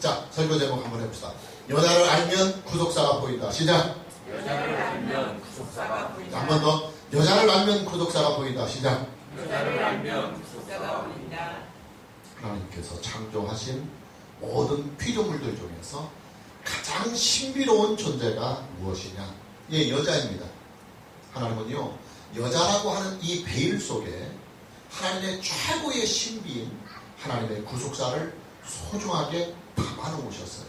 자, 설교 제목 한번 해봅시다. 여자를 알면 구속사가 보인다. 시작. 여자를 알면 구속사가 보인다. 한 번 더. 여자를 알면 구속사가 보인다. 시작. 여자를 알면 구속사가 보인다. 하나님께서 창조하신 모든 피조물들 중에서 가장 신비로운 존재가 무엇이냐? 예, 여자입니다. 하나님은요, 여자라고 하는 이 베일 속에 하나님의 최고의 신비인 하나님의 구속사를 소중하게 담아놓으셨어요.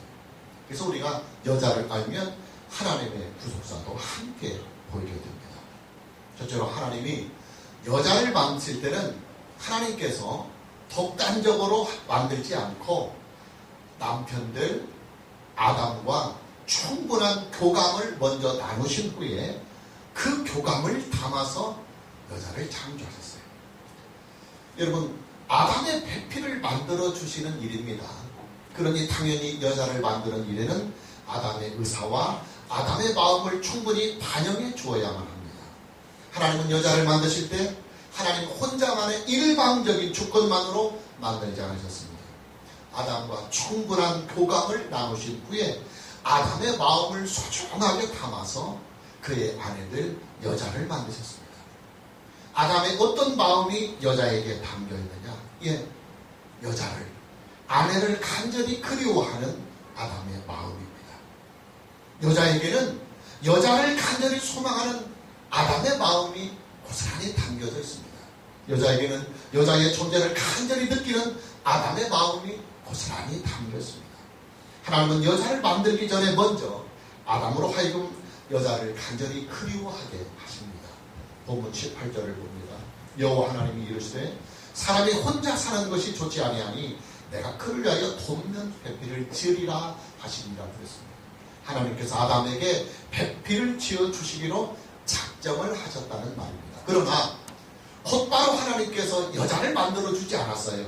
그래서 우리가 여자를 알면 하나님의 구속사도 함께 보이게 됩니다. 첫째로 하나님이 여자를 만드실 때는 하나님께서 독단적으로 만들지 않고 남편들 아담과 충분한 교감을 먼저 나누신 후에 그 교감을 담아서 여자를 창조하셨어요. 여러분, 아담의 배필을 만들어 주시는 일입니다. 그러니 당연히 여자를 만드는 일에는 아담의 의사와 아담의 마음을 충분히 반영해 주어야만 합니다. 하나님은 여자를 만드실 때 하나님 혼자만의 일방적인 주권만으로 만들지 않으셨습니다. 아담과 충분한 교감을 나누신 후에 아담의 마음을 소중하게 담아서 그의 아내들 여자를 만드셨습니다. 아담의 어떤 마음이 여자에게 담겨있느냐? 예, 여자를, 아내를 간절히 그리워하는 아담의 마음입니다. 여자에게는 여자를 간절히 소망하는 아담의 마음이 고스란히 담겨져 있습니다. 여자에게는 여자의 존재를 간절히 느끼는 아담의 마음이 고스란히 담겨 있습니다. 하나님은 여자를 만들기 전에 먼저 아담으로 하여금 여자를 간절히 그리워하게 하십니다. 본문 18절을 봅니다. 여호와 하나님이 이르시되 사람이 혼자 사는 것이 좋지 아니하니 내가 그를 위하여 돕는 배필을 지으리라 하시니라 그랬습니다. 하나님께서 아담에게 배필을 지어주시기로 작정을 하셨다는 말입니다. 그러나 곧바로 하나님께서 여자를 만들어주지 않았어요.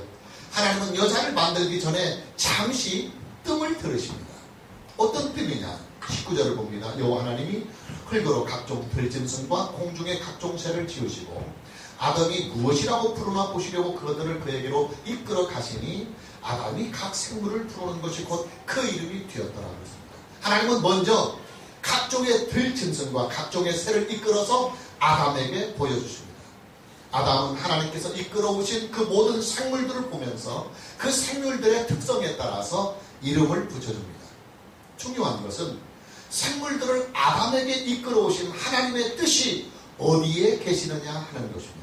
하나님은 여자를 만들기 전에 잠시 뜸을 들으십니다. 어떤 뜸이냐? 19절을 봅니다. 여호와 하나님이 흙으로 각종 들짐승과 공중의 각종 새를 지으시고 아담이 무엇이라고 부르나 보시려고 그것들을 그에게로 이끌어 가시니 아담이 각 생물을 부르는 것이 곧 그 이름이 되었더라 그랬습니다. 하나님은 먼저 각종의 들짐승과 각종의 새를 이끌어서 아담에게 보여주십니다. 아담은 하나님께서 이끌어오신 그 모든 생물들을 보면서 그 생물들의 특성에 따라서 이름을 붙여줍니다. 중요한 것은 생물들을 아담에게 이끌어오신 하나님의 뜻이 어디에 계시느냐 하는 것입니다.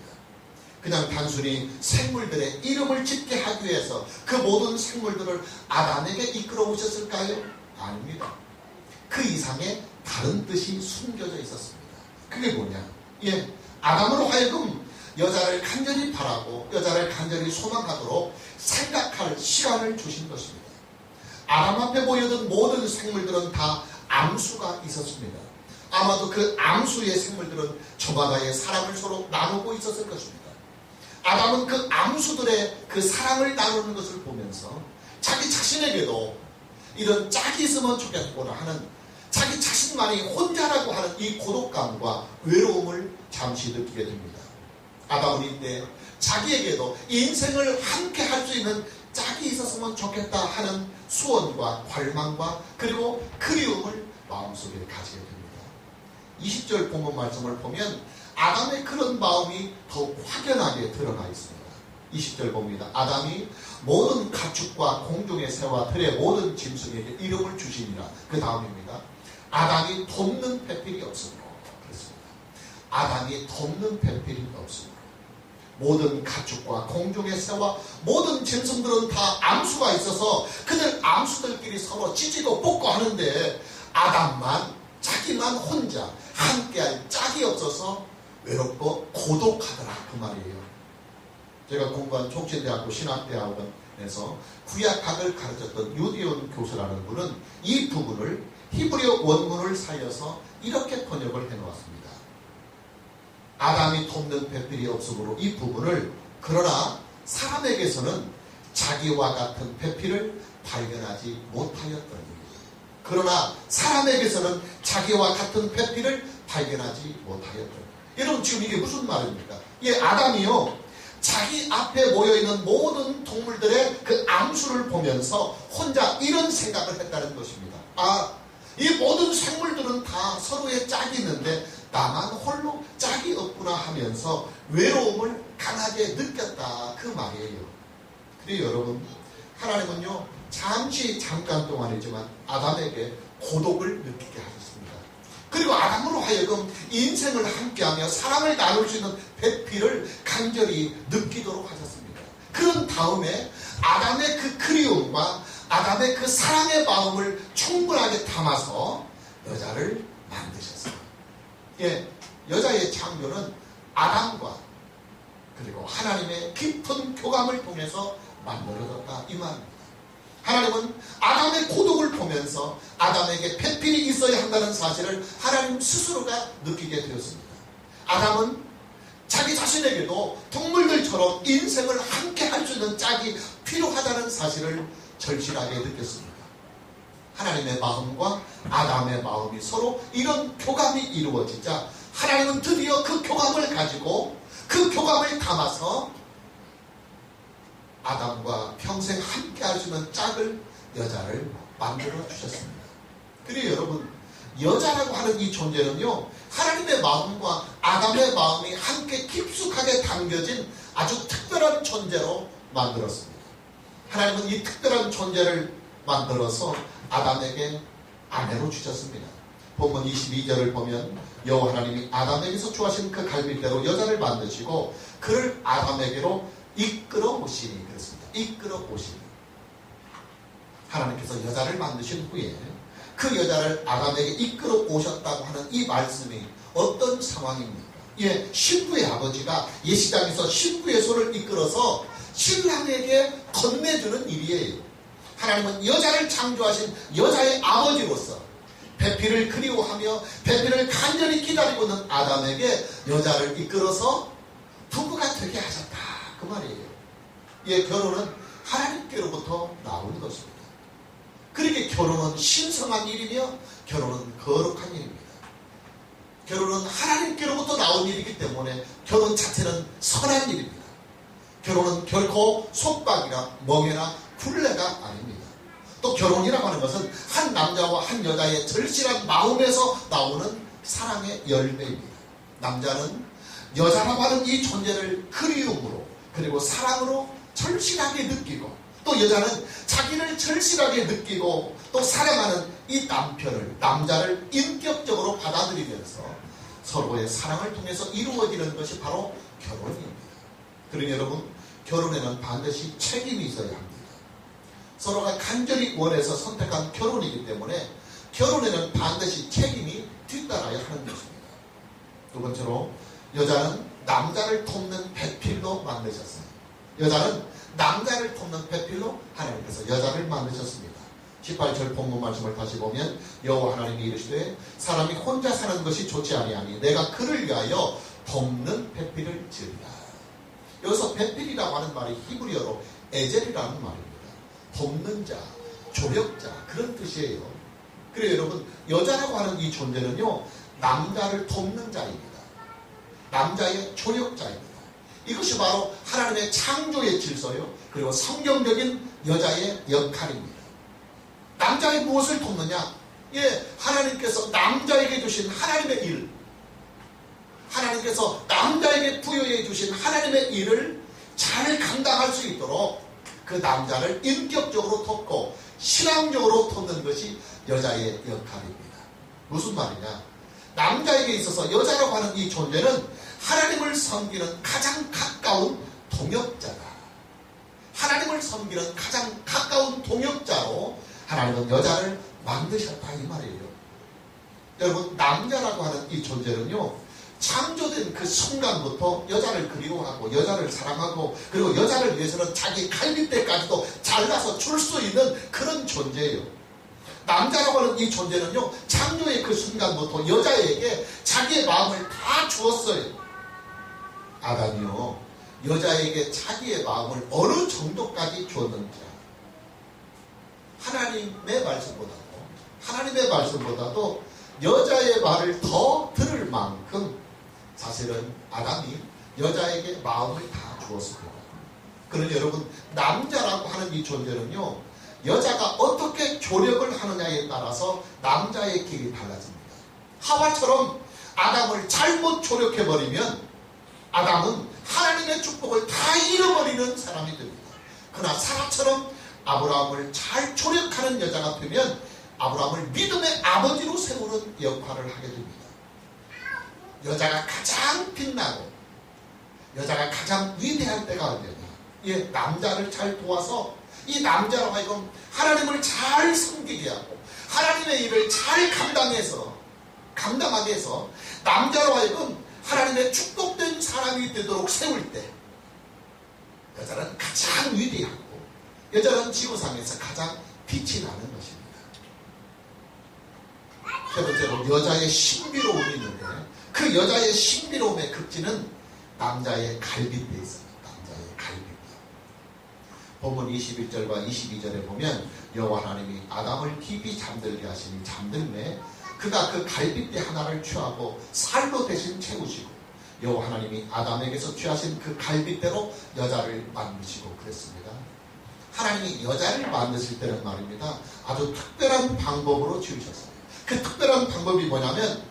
그냥 단순히 생물들의 이름을 짓게 하기 위해서 그 모든 생물들을 아담에게 이끌어오셨을까요? 아닙니다. 그 이상의 다른 뜻이 숨겨져 있었습니다. 그게 뭐냐? 예, 아담으로 하여금 여자를 간절히 바라고 여자를 간절히 소망하도록 생각할 시간을 주신 것입니다. 아담 앞에 보이던 모든 생물들은 다 암수가 있었습니다. 아마도 그 암수의 생물들은 저마다의 사랑을 서로 나누고 있었을 것입니다. 아담은 그 암수들의 그 사랑을 나누는 것을 보면서 자기 자신에게도 이런 짝이 있으면 좋겠구나 하는, 자기 자신만이 혼자라고 하는 이 고독감과 외로움을 잠시 느끼게 됩니다. 아담은 이때 자기에게도 인생을 함께 할 수 있는 짝이 있었으면 좋겠다 하는 소원과 갈망과 그리고 그리움을 마음속에 가지게 됩니다. 20절 본문 말씀을 보면 아담의 그런 마음이 더욱 확연하게 드러나 있습니다. 20절 봅니다. 아담이 모든 가축과 공중의 새와 들의 모든 짐승에게 이름을 주시니라. 그 다음입니다. 아담이 돕는 배필이 없으므로 그렇습니다. 아담이 돕는 배필이 없으므로 모든 가축과 공중의 새와 모든 짐승들은 다 암수가 있어서 그들 암수들끼리 서로 찢고 뽑고 하는데 아담만, 자기만 혼자 함께할 짝이 없어서 외롭고 고독하더라 그 말이에요. 제가 공부한 총신대학교 신학대학원에서 구약학을 가르쳤던 유디온 교수라는 분은 이 부분을 히브리어 원문을 살려서 이렇게 번역을 해놓았습니다. 아담이 돕는 배필이 없으므로 이 부분을, 그러나 사람에게서는 자기와 같은 배필을 발견하지 못하였던 일이에요. 그러나 사람에게서는 자기와 같은 배필을 발견하지 못하였던 일이에요. 여러분, 지금 이게 무슨 말입니까? 예, 아담이요, 자기 앞에 모여있는 모든 동물들의 그 암수를 보면서 혼자 이런 생각을 했다는 것입니다. 이 모든 생물들은 다 서로의 짝이 있는데 나만 홀로 짝이 없구나 하면서 외로움을 강하게 느꼈다, 그 말이에요. 그리고 여러분, 하나님은요 잠깐 동안이지만 아담에게 고독을 느끼게 하셨습니다. 그리고 아담으로 하여금 인생을 함께하며 사랑을 나눌 수 있는 배필을 간절히 느끼도록 하셨습니다. 그런 다음에 아담의 그 그리움과 아담의 그 사랑의 마음을 충분하게 담아서 여자를 만드셨어요. 여자의 창조는 아담과 그리고 하나님의 깊은 교감을 통해서 만들어졌다, 이 말입니다. 하나님은 아담의 고독을 보면서 아담에게 배필이 있어야 한다는 사실을 하나님 스스로가 느끼게 되었습니다. 아담은 자기 자신에게도 동물들처럼 인생을 함께 할 수 있는 짝이 필요하다는 사실을 절실하게 느꼈습니다. 하나님의 마음과 아담의 마음이 서로 이런 교감이 이루어지자 하나님은 드디어 그 교감을 가지고 그 교감을 담아서 아담과 평생 함께 할 수 있는 짝을, 여자를 만들어 주셨습니다. 그리고 여러분, 여자라고 하는 이 존재는요 하나님의 마음과 아담의 마음이 함께 깊숙하게 담겨진 아주 특별한 존재로 만들었습니다. 하나님은 이 특별한 존재를 만들어서 아담에게 아내로 주셨습니다. 본문 22절을 보면 여호와 하나님이 아담에게서 주하신 그 갈빗대로 여자를 만드시고 그를 아담에게로 이끌어 오시니, 그렇습니다. 이끌어 오시니. 하나님께서 여자를 만드신 후에 그 여자를 아담에게 이끌어 오셨다고 하는 이 말씀이 어떤 상황입니까? 신부의 아버지가 예시장에서 신부의 손을 이끌어서 신랑에게 건네주는 일이에요. 하나님은 여자를 창조하신 여자의 아버지로서 배필을 그리워하며 배필을 간절히 기다리고 있는 아담에게 여자를 이끌어서 부부가 되게 하셨다, 그 말이에요. 결혼은 하나님께로부터 나온 것입니다. 그러기에 결혼은 신성한 일이며 결혼은 거룩한 일입니다. 결혼은 하나님께로부터 나온 일이기 때문에 결혼 자체는 선한 일입니다. 결혼은 결코 속박이나 멍해나 굴레가 아닙니다. 또 결혼이라고 하는 것은 한 남자와 한 여자의 절실한 마음에서 나오는 사랑의 열매입니다. 남자는 여자라고 하는 이 존재를 그리움으로 그리고 사랑으로 절실하게 느끼고, 또 여자는 자기를 절실하게 느끼고 또 사랑하는 이 남자를 인격적으로 받아들이면서 서로의 사랑을 통해서 이루어지는 것이 바로 결혼입니다. 그러니 여러분, 결혼에는 반드시 책임이 있어야 합니다. 서로가 간절히 원해서 선택한 결혼이기 때문에 결혼에는 반드시 책임이 뒤따라야 하는 것입니다. 두 번째로, 여자는 남자를 돕는 배필로 만드셨어요. 여자는 남자를 돕는 배필로 하나님께서 여자를 만드셨습니다. 18절 본문 말씀을 다시 보면 여호와 하나님이 이르시되 사람이 혼자 사는 것이 좋지 아니하니 내가 그를 위하여 돕는 배필을 지으리라. 여기서 배필이라고 하는 말이 히브리어로 에젤이라는 말입니다. 돕는 자, 조력자, 그런 뜻이에요. 그래요 여러분, 여자라고 하는 이 존재는요 남자를 돕는 자입니다. 남자의 조력자입니다. 이것이 바로 하나님의 창조의 질서요, 그리고 성경적인 여자의 역할입니다. 남자의 무엇을 돕느냐? 하나님께서 남자에게 주신 하나님의 일, 하나님께서 남자에게 부여해 주신 하나님의 일을 잘 감당할 수 있도록 그 남자를 인격적으로 돕고 신앙적으로 돕는 것이 여자의 역할입니다. 무슨 말이냐? 남자에게 있어서 여자라고 하는 이 존재는 하나님을 섬기는 가장 가까운 동역자다. 하나님을 섬기는 가장 가까운 동역자로 하나님은 여자를 만드셨다, 이 말이에요. 여러분, 남자라고 하는 이 존재는요 창조된 그 순간부터 여자를 그리워하고 여자를 사랑하고 그리고 여자를 위해서는 자기 갈빗대까지도 잘라서 줄 수 있는 그런 존재예요. 남자라고 하는 이 존재는요 창조의 그 순간부터 여자에게 자기의 마음을 다 주었어요. 아담이요 여자에게 자기의 마음을 어느 정도까지 주었는지 하나님의 말씀보다도 여자의 말을 더 들을 만큼 사실은 아담이 여자에게 마음을 다 주었습니다. 그러나 여러분, 남자라고 하는 이 존재는요, 여자가 어떻게 조력을 하느냐에 따라서 남자의 길이 달라집니다. 하와처럼 아담을 잘못 조력해버리면 아담은 하나님의 축복을 다 잃어버리는 사람이 됩니다. 그러나 사라처럼 아브라함을 잘 조력하는 여자가 되면 아브라함을 믿음의 아버지로 세우는 역할을 하게 됩니다. 여자가 가장 빛나고 여자가 가장 위대할 때가 언제냐? 예, 남자를 잘 도와서 이 남자로 하여금 하나님을 잘 섬기게 하고 하나님의 일을 잘 감당하게 해서 남자로 하여금 하나님의 축복된 사람이 되도록 세울 때 여자는 가장 위대하고 여자는 지구상에서 가장 빛이 나는 것입니다. 세 번째로 여자의 신비로움이 있는데 그 여자의 신비로움의 극치는 남자의 갈빗대에 있습니다. 남자의 갈빗대. 본문 21절과 22절에 보면 여호와 하나님이 아담을 깊이 잠들게 하시니 잠들매 그가 그 갈빗대 하나를 취하고 살로 대신 채우시고 여호와 하나님이 아담에게서 취하신 그 갈빗대로 여자를 만드시고 그랬습니다. 하나님이 여자를 만드실 때는 말입니다. 아주 특별한 방법으로 지으셨어요. 그 특별한 방법이 뭐냐면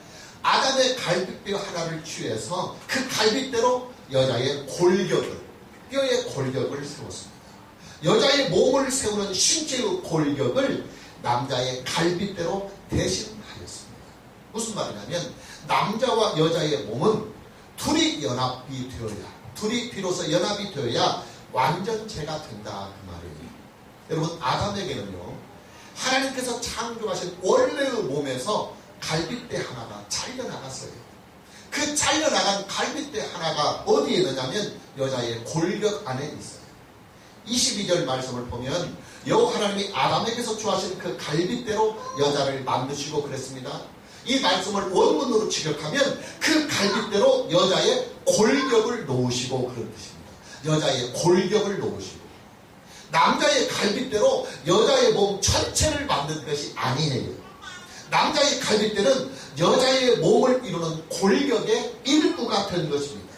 아담의 갈빗대 하나를 취해서 그 갈빗대로 여자의 골격을, 뼈의 골격을 세웠습니다. 여자의 몸을 세우는 신체의 골격을 남자의 갈빗대로 대신하였습니다. 무슨 말이냐면 남자와 여자의 몸은 둘이 연합이 되어야, 둘이 비로소 연합이 되어야 완전체가 된다 그 말이에요. 여러분, 아담에게는요 하나님께서 창조하신 원래의 몸에서 갈빗대 하나가 잘려나갔어요. 그 잘려나간 갈빗대 하나가 어디에 있느냐면 여자의 골격 안에 있어요. 22절 말씀을 보면 여호와 하나님이 아담에게서 취하신 그 갈빗대로 여자를 만드시고 그랬습니다. 이 말씀을 원문으로 직역하면 그 갈빗대로 여자의 골격을 놓으시고 그런 뜻입니다. 여자의 골격을 놓으시고 남자의 갈빗대로 여자의 몸 전체를 만든 것이 아니에요. 남자의 갈빗대는 여자의 몸을 이루는 골격의 일부가 된 것입니다.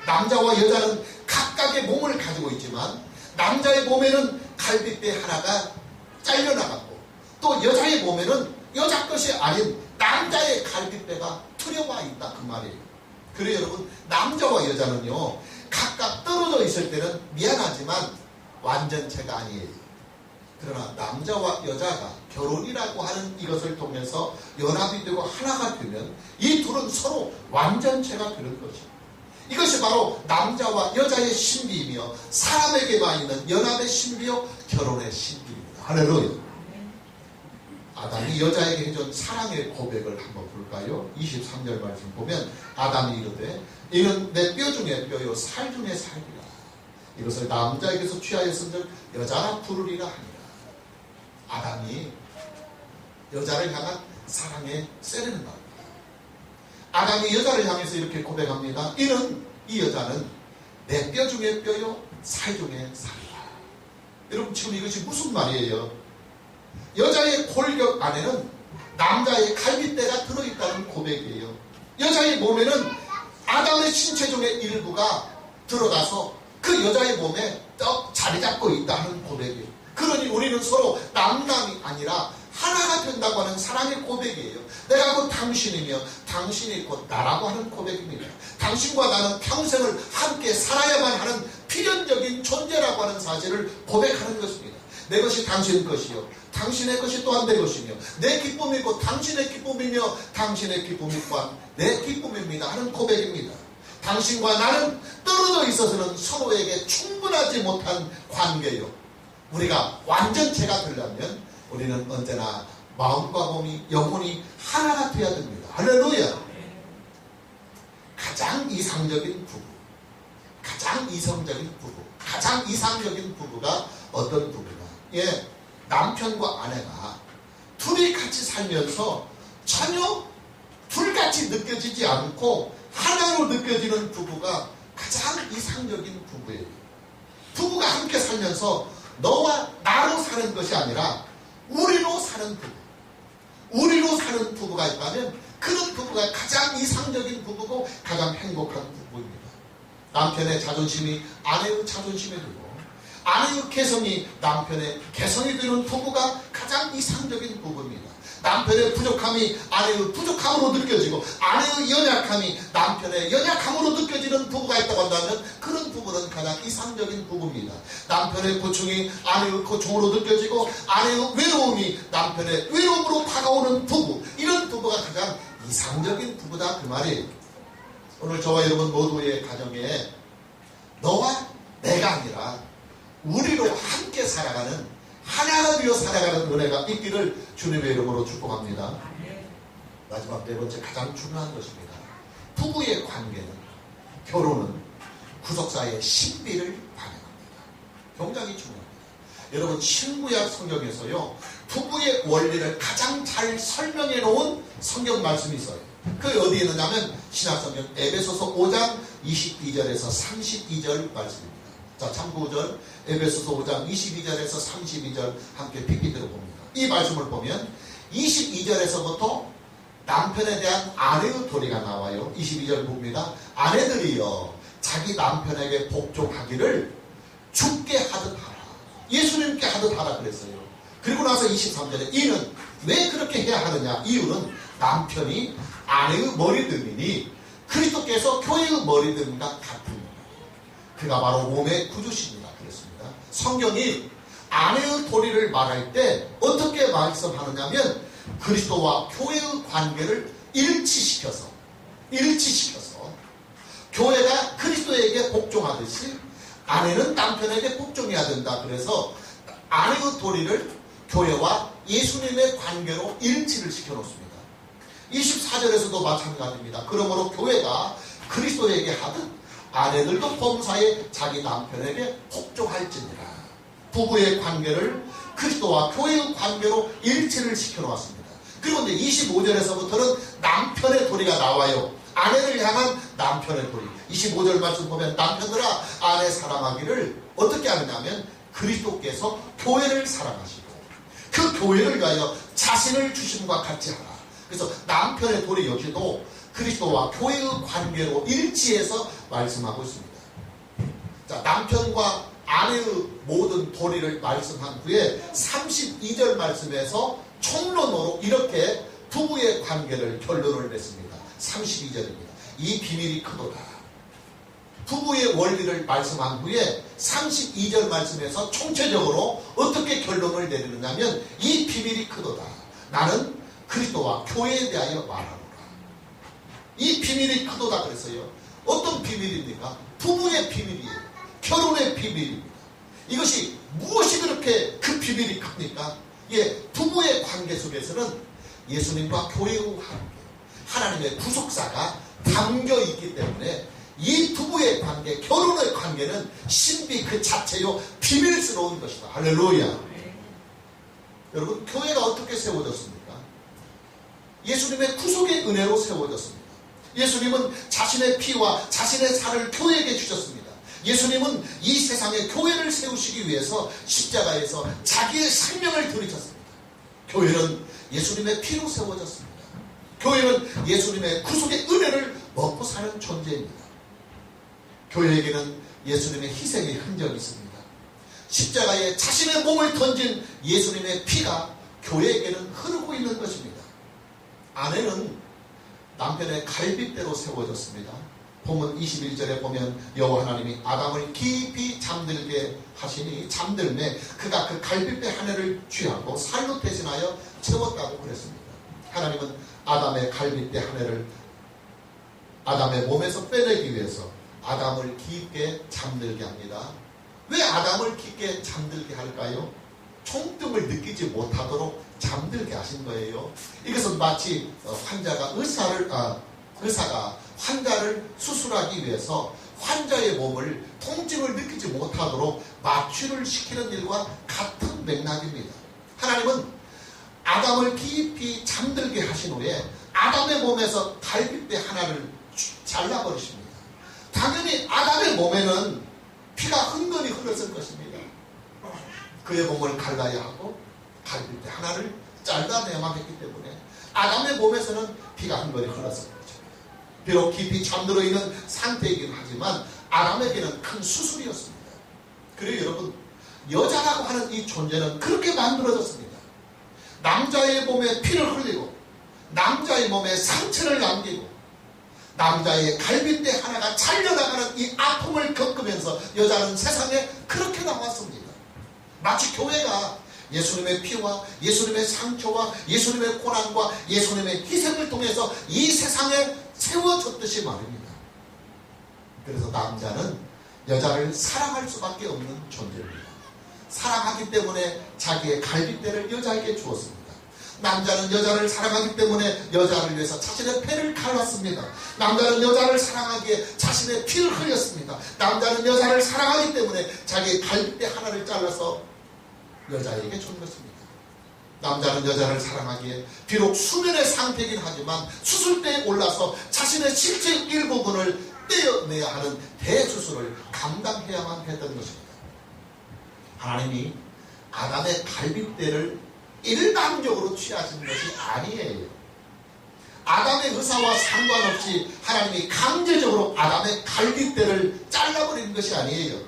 남자와 여자는 각각의 몸을 가지고 있지만 남자의 몸에는 갈빗대 하나가 잘려나갔고 또 여자의 몸에는 여자 것이 아닌 남자의 갈빗대가 들여와 있다 그 말이에요. 그래요 여러분, 남자와 여자는요 각각 떨어져 있을 때는 미안하지만 완전체가 아니에요. 그러나 남자와 여자가 결혼이라고 하는 이것을 통해서 연합이 되고 하나가 되면 이 둘은 서로 완전체가 되는 것입니다. 이것이 바로 남자와 여자의 신비이며 사람에게만 있는 연합의 신비요 결혼의 신비입니다. 할렐루야. 아담이 여자에게 해준 사랑의 고백을 한번 볼까요? 23절 말씀 보면 아담이 이르되 이는 내 뼈 중에 뼈요 살 중에 살이라. 이것을 남자에게서 취하였은즉 여자라 부르리라 하니라. 아담이 여자를 향한 사랑의 세례는 말입니다. 아담이 여자를 향해서 이렇게 고백합니다. 이는 이 여자는 내 뼈 중에 뼈요 살 중에 살이라. 여러분 지금 이것이 무슨 말이에요? 여자의 골격 안에는 남자의 갈빗대가 들어있다는 고백이에요. 여자의 몸에는 아담의 신체 중의 일부가 들어가서 그 여자의 몸에 떡 자리 잡고 있다는 고백이에요. 그러니 우리는 서로 남남이 아니라 하나가 된다고 하는 사랑의 고백이에요. 내가 곧 당신이며 당신이 곧 나라고 하는 고백입니다. 당신과 나는 평생을 함께 살아야만 하는 필연적인 존재라고 하는 사실을 고백하는 것입니다. 내 것이 당신 것이요 당신의 것이 또한 내 것이며 내 기쁨이 곧 당신의 기쁨이며 당신의 기쁨이 또한 내 기쁨입니다 하는 고백입니다. 당신과 나는 떨어져 있어서는 서로에게 충분하지 못한 관계요. 우리가 완전체가 되려면 우리는 언제나 마음과 몸이 영혼이 하나가 되어야 됩니다. 할렐루야. 가장 이상적인 부부, 가장 이성적인 부부, 가장 이상적인 부부가 어떤 부부가? 예, 남편과 아내가 둘이 같이 살면서 전혀 둘같이 느껴지지 않고 하나로 느껴지는 부부가 가장 이상적인 부부예요. 부부가 함께 살면서 너와 나로 사는 것이 아니라 우리로 사는 부부, 우리로 사는 부부가 있다면 그런 부부가 가장 이상적인 부부고 가장 행복한 부부입니다. 남편의 자존심이 아내의 자존심이 되고 아내의 개성이 남편의 개성이 되는 부부가 가장 이상적인 부부입니다. 남편의 부족함이 아내의 부족함으로 느껴지고 아내의 연약함이 남편의 연약함으로 느껴지는 부부가 있다고 한다면 그런 부부는 가장 이상적인 부부입니다. 남편의 고충이 아내의 고충으로 느껴지고 아내의 외로움이 남편의 외로움으로 다가오는 부부, 이런 부부가 가장 이상적인 부부다, 그 말이에요. 오늘 저와 여러분 모두의 가정에 너와 내가 아니라 우리로 함께 살아가는, 하나가 되어 살아가는 은혜가 있기를 주님의 이름으로 축복합니다. 마지막 네 번째, 가장 중요한 것입니다. 부부의 관계는, 결혼은 구속사의 신비를 반영합니다. 굉장히 중요합니다. 여러분, 신구약 성경에서요, 부부의 원리를 가장 잘 설명해 놓은 성경 말씀이 있어요. 그게 어디에 있느냐면 신약성경 에베소서 5장 22절에서 32절 말씀입니다. 자, 참고절 에베소서 5장 22절에서 32절 함께 PPT로 봅니다. 이 말씀을 보면 22절에서부터 남편에 대한 아내의 도리가 나와요. 22절 봅니다. 아내들이여 자기 남편에게 복종하기를 주께 하듯 하라, 예수님께 하듯 하라 그랬어요. 그리고 나서 23절에 이는 왜 그렇게 해야 하느냐, 이유는 남편이 아내의 머리등이니 그리스도께서 교회의 머리등과 같은 그가 바로 몸의 구주십니다 그랬습니다. 성경이 아내의 도리를 말할 때 어떻게 말씀하느냐면 그리스도와 교회의 관계를 일치시켜서 교회가 그리스도에게 복종하듯이 아내는 남편에게 복종해야 된다. 그래서 아내의 도리를 교회와 예수님의 관계로 일치를 시켜놓습니다. 24절에서도 마찬가지입니다. 그러므로 교회가 그리스도에게 하듯 아내들도 범사에 자기 남편에게 복종할지니라. 부부의 관계를 그리스도와 교회의 관계로 일치를 시켜놓았습니다. 그리고 이제 25절에서부터는 남편의 도리가 나와요. 아내를 향한 남편의 도리. 25절 말씀 보면 남편들아 아내 사랑하기를 어떻게 하느냐면 그리스도께서 교회를 사랑하시고 그 교회를 위하여 자신을 주심과 같이 하라. 그래서 남편의 도리 역시도 그리스도와 교회의 관계로 일치해서 말씀하고 있습니다. 자, 남편과 아내의 모든 도리를 말씀한 후에 32절 말씀에서 총론으로 이렇게 부부의 관계를 결론을 냈습니다. 32절입니다. 이 비밀이 크도다. 부부의 원리를 말씀한 후에 32절 말씀에서 총체적으로 어떻게 결론을 내리느냐면 이 비밀이 크도다. 나는 그리스도와 교회에 대하여 말하노라. 이 비밀이 크도다 그랬어요. 어떤 비밀입니까? 부부의 비밀이에요. 결혼의 비밀입니다. 이것이 무엇이 그렇게 그 비밀이 큽니까? 예, 부부의 관계 속에서는 예수님과 교회의 관계, 하나님의 구속사가 담겨 있기 때문에 이 부부의 관계, 결혼의 관계는 신비 그 자체요 비밀스러운 것이다. 할렐루야. 여러분, 교회가 어떻게 세워졌습니까? 예수님의 구속의 은혜로 세워졌습니다. 예수님은 자신의 피와 자신의 살을 교회에게 주셨습니다. 예수님은 이 세상에 교회를 세우시기 위해서 십자가에서 자기의 생명을 들이셨습니다. 교회는 예수님의 피로 세워졌습니다. 교회는 예수님의 구속의 은혜를 먹고 사는 존재입니다. 교회에게는 예수님의 희생의 흔적이 있습니다. 십자가에 자신의 몸을 던진 예수님의 피가 교회에게는 흐르고 있는 것입니다. 아내는 남편의 갈빗대로 세워졌습니다. 본문 21절에 보면 여호와 하나님이 아담을 깊이 잠들게 하시니 잠들매 그가 그 갈빗대 한 해를 취하고 살로 대신하여 채웠다고 그랬습니다. 하나님은 아담의 갈빗대 한 해를 아담의 몸에서 빼내기 위해서 아담을 깊게 잠들게 합니다. 왜 아담을 깊게 잠들게 할까요? 총tum을 느끼지 못하도록 잠들게 하신 거예요. 이것은 마치 의사가 환자를 수술하기 위해서 환자의 몸을 통증을 느끼지 못하도록 마취를 시키는 일과 같은 맥락입니다. 하나님은 아담을 깊이 잠들게 하신 후에 아담의 몸에서 갈빗대 하나를 잘라버리십니다. 당연히 아담의 몸에는 피가 흥건히 흘렀을 것입니다. 그의 몸을 갈라야 하고 갈빗대 하나를 잘라내야만 했기 때문에 아담의 몸에서는 피가 흥건히 흘렀을 것입니다. 비록 깊이 잠들어 있는 상태이긴 하지만 아담에게는 큰 수술이었습니다. 그리고 여러분, 여자라고 하는 이 존재는 그렇게 만들어졌습니다. 남자의 몸에 피를 흘리고 남자의 몸에 상처를 남기고 남자의 갈빗대 하나가 잘려나가는 이 아픔을 겪으면서 여자는 세상에 그렇게 나왔습니다. 마치 교회가 예수님의 피와 예수님의 상처와 예수님의 고난과 예수님의 희생을 통해서 이 세상에 세워졌듯이 말입니다. 그래서 남자는 여자를 사랑할 수밖에 없는 존재입니다. 사랑하기 때문에 자기의 갈빗대를 여자에게 주었습니다. 남자는 여자를 사랑하기 때문에 여자를 위해서 자신의 패를 갈랐습니다. 남자는 여자를 사랑하기에 자신의 피를 흘렸습니다. 남자는 여자를 사랑하기 때문에 자기의 갈빗대 하나를 잘라서 여자에게 준 것입니다. 남자는 여자를 사랑하기에 비록 수면의 상태이긴 하지만 수술대에 올라서 자신의 신체 일부분을 떼어내야 하는 대수술을 감당해야만 했던 것입니다. 하나님이 아담의 갈빗대를 일방적으로 취하신 것이 아니에요. 아담의 의사와 상관없이 하나님이 강제적으로 아담의 갈빗대를 잘라버리는 것이 아니에요.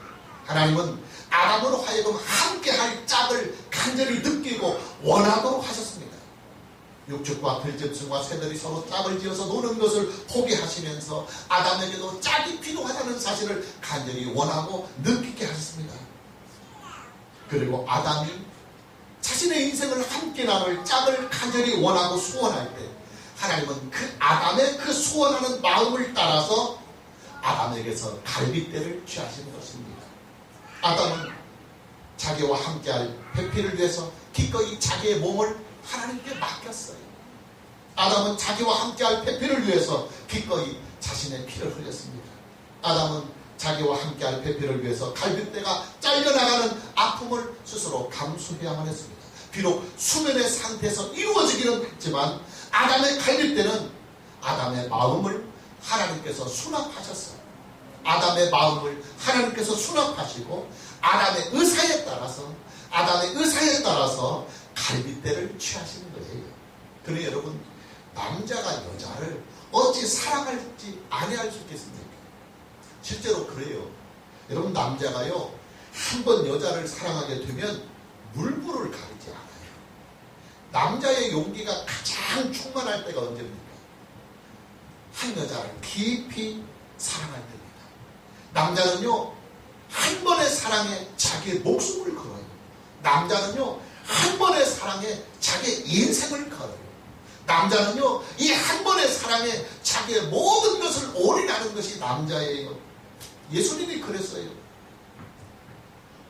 하나님은 아담으로 하여금 함께할 짝을 간절히 느끼고 원하도록 하셨습니다. 육축과 들짐승과 새들이 서로 짝을 지어서 노는 것을 포기하시면서 아담에게도 짝이 필요하다는 사실을 간절히 원하고 느끼게 하셨습니다. 그리고 아담이 자신의 인생을 함께 나눌 짝을 간절히 원하고 소원할 때 하나님은 그 아담의 그 소원하는 마음을 따라서 아담에게서 갈빗대를 취하신 것입니다. 아담은 자기와 함께할 배필을 위해서 기꺼이 자기의 몸을 하나님께 맡겼어요. 아담은 자기와 함께할 배필을 위해서 기꺼이 자신의 피를 흘렸습니다. 아담은 자기와 함께할 배필을 위해서 갈빗대가 잘려나가는 아픔을 스스로 감수해야만 했습니다. 비록 수면의 상태에서 이루어지기는 했지만 아담의 갈빗대는 아담의 마음을 하나님께서 수납하셨어요. 아담의 마음을 하나님께서 수납하시고 아담의 의사에 따라서 갈빗대를 취하시는 거예요. 그러니 여러분, 남자가 여자를 어찌 사랑할지 아니할 수 있겠습니까? 실제로 그래요. 여러분, 남자가요 한 번 여자를 사랑하게 되면 물불을 가리지 않아요. 남자의 용기가 가장 충만할 때가 언제입니까? 한 여자를 깊이 사랑할 때입니다. 남자는요 한 번의 사랑에 자기의 목숨을 걸어요. 남자는요 한 번의 사랑에 자기의 인생을 걸어요. 남자는요 이 한 번의 사랑에 자기의 모든 것을 올인하는 것이 남자예요. 예수님이 그랬어요.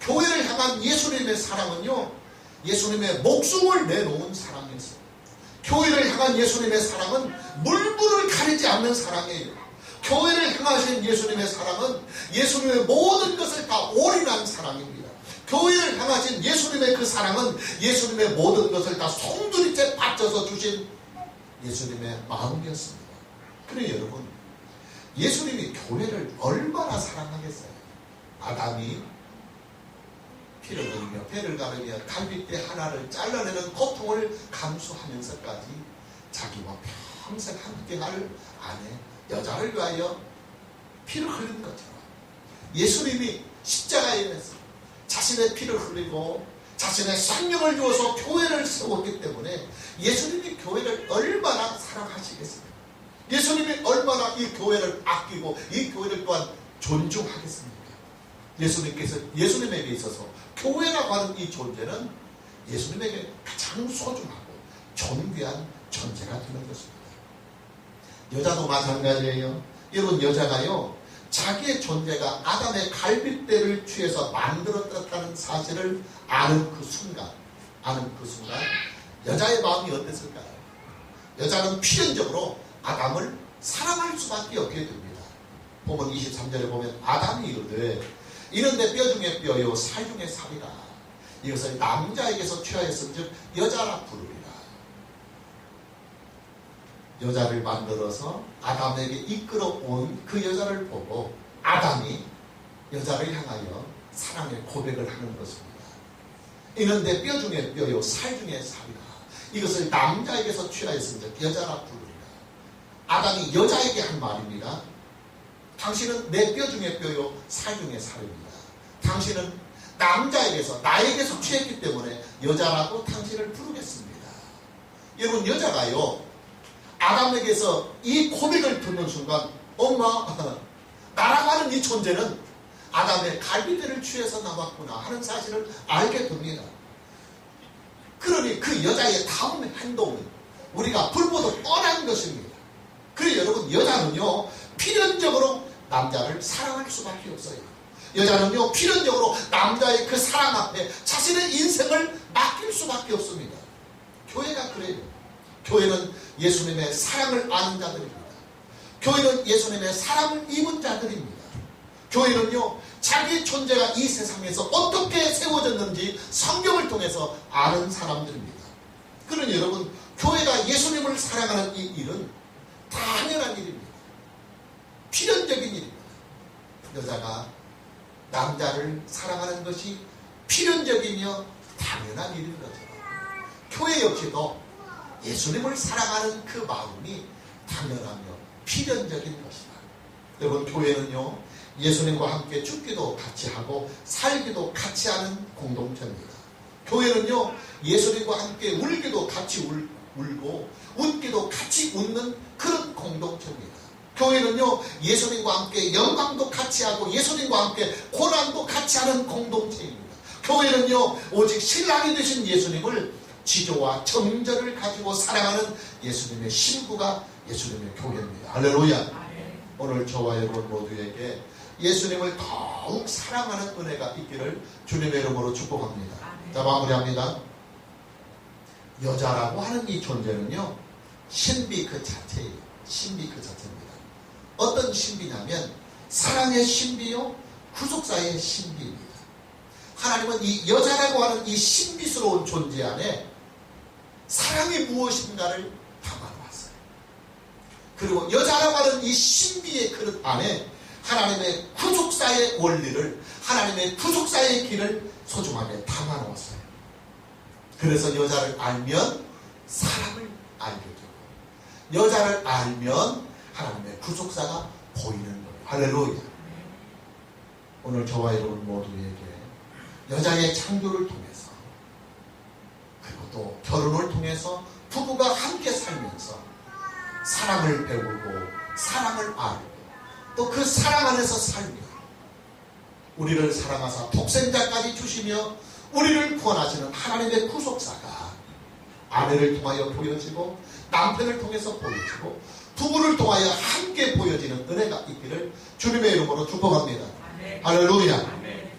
교회를 향한 예수님의 사랑은요 예수님의 목숨을 내놓은 사랑이었어요. 교회를 향한 예수님의 사랑은 물불을 가리지 않는 사랑이에요. 교회를 향하신 예수님의 사랑은 예수님의 모든 것을 다 올인한 사랑입니다. 교회를 향하신 예수님의 그 사랑은 예수님의 모든 것을 다 송두리째 바쳐서 주신 예수님의 마음이었습니다. 그래 여러분, 예수님이 교회를 얼마나 사랑하겠어요? 아담이 피를 흘리며 배를 가르며 갈빗대 하나를 잘라내는 고통을 감수하면서까지 자기와 평생 함께할 아내 여자를 위하여 피를 흘린 것처럼 예수님이 십자가에서 자신의 피를 흘리고 자신의 생명을 주어서 교회를 세웠기 때문에 예수님이 교회를 얼마나 사랑하시겠습니까? 예수님이 얼마나 이 교회를 아끼고 이 교회를 또한 존중하겠습니까? 예수님에게 있어서 교회라고 하는 이 존재는 예수님에게 가장 소중하고 존귀한 존재가 되는 것입니다. 여자도 마찬가지예요. 여러분, 여자가요 자기의 존재가 아담의 갈빗대를 취해서 만들어졌다는 사실을 아는 그 순간 여자의 마음이 어땠을까요? 여자는 필연적으로 아담을 사랑할 수밖에 없게 됩니다. 보면 23절에 보면 아담이 이르되 이는 내 뼈 중에 뼈요 살 중에 살이라. 이것을 남자에게서 취하였은즉 여자라 부르리라. 여자를 만들어서 아담에게 이끌어온 그 여자를 보고 아담이 여자를 향하여 사랑의 고백을 하는 것입니다. 이는 내 뼈 중에 뼈요 살 중에 살이라. 이것을 남자에게서 취하였은즉 여자라 부르리라. 아담이 여자에게 한 말입니다. 당신은 내 뼈 중에 뼈요 살 중에 살입니다. 당신은 남자에게서 나에게서 취했기 때문에 여자라고 당신을 부르겠습니다. 여러분, 여자가요 아담에게서 이 고백을 듣는 순간 엄마, 나라고 하는 이 존재는 아담의 갈비뼈를 취해서 나왔구나 하는 사실을 알게 됩니다. 그러니 그 여자의 다음 행동은 우리가 불보듯 뻔한 것입니다. 그래서 여러분, 여자는요 필연적으로 남자를 사랑할 수밖에 없어요. 여자는요 필연적으로 남자의 그 사랑 앞에 자신의 인생을 맡길 수밖에 없습니다. 교회가 그래요. 교회는 예수님의 사랑을 아는 자들입니다. 교회는 예수님의 사랑을 입은 자들입니다. 교회는요 자기 존재가 이 세상에서 어떻게 세워졌는지 성경을 통해서 아는 사람들입니다. 그러니 여러분, 교회가 예수님을 사랑하는 이 일은 당연한 일입니다. 필연적인 일입니다. 여자가 남자를 사랑하는 것이 필연적이며 당연한 일인 거죠. 교회 역시도 예수님을 사랑하는 그 마음이 당연하며 필연적인 것이다. 여러분, 교회는요 예수님과 함께 죽기도 같이 하고 살기도 같이 하는 공동체입니다. 교회는요 예수님과 함께 울기도 같이 울고 웃기도 같이 웃는 그런 공동체입니다. 교회는요 예수님과 함께 영광도 같이 하고 예수님과 함께 고난도 같이 하는 공동체입니다. 교회는요 오직 신랑이 되신 예수님을 지조와 정절을 가지고 사랑하는 예수님의 신부가 예수님의 교회입니다. 할렐루야. 오늘 저와 여러분 모두에게 예수님을 더욱 사랑하는 은혜가 있기를 주님의 이름으로 축복합니다. 자, 마무리합니다. 여자라고 하는 이 존재는요 신비 그 자체예요. 신비 그 자체입니다. 어떤 신비냐면 사랑의 신비요 구속사의 신비입니다. 하나님은 이 여자라고 하는 이 신비스러운 존재 안에 사랑이 무엇인가를 담아놓았어요. 그리고 여자라고 하는 이 신비의 그릇 안에 하나님의 구속사의 원리를, 하나님의 구속사의 길을 소중하게 담아놓았어요. 그래서 여자를 알면 사람을 알게 되고, 여자를 알면 하나님의 구속사가 보이는 거예요. 할렐루야. 오늘 저와 여러분 모두에게 여자의 창조를 통해서, 그리고 또 결혼을 통해서 부부가 함께 살면서 사랑을 배우고 사랑을 알고 또 그 사랑 안에서 살며 우리를 사랑하사 독생자까지 주시며 우리를 구원하시는 하나님의 구속사가 아내를 통하여 보여지고 남편을 통해서 보여지고 부부를 통하여 함께 보여지는 은혜가 있기를 주님의 이름으로 축복합니다. 할렐루야. 아멘.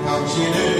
당신을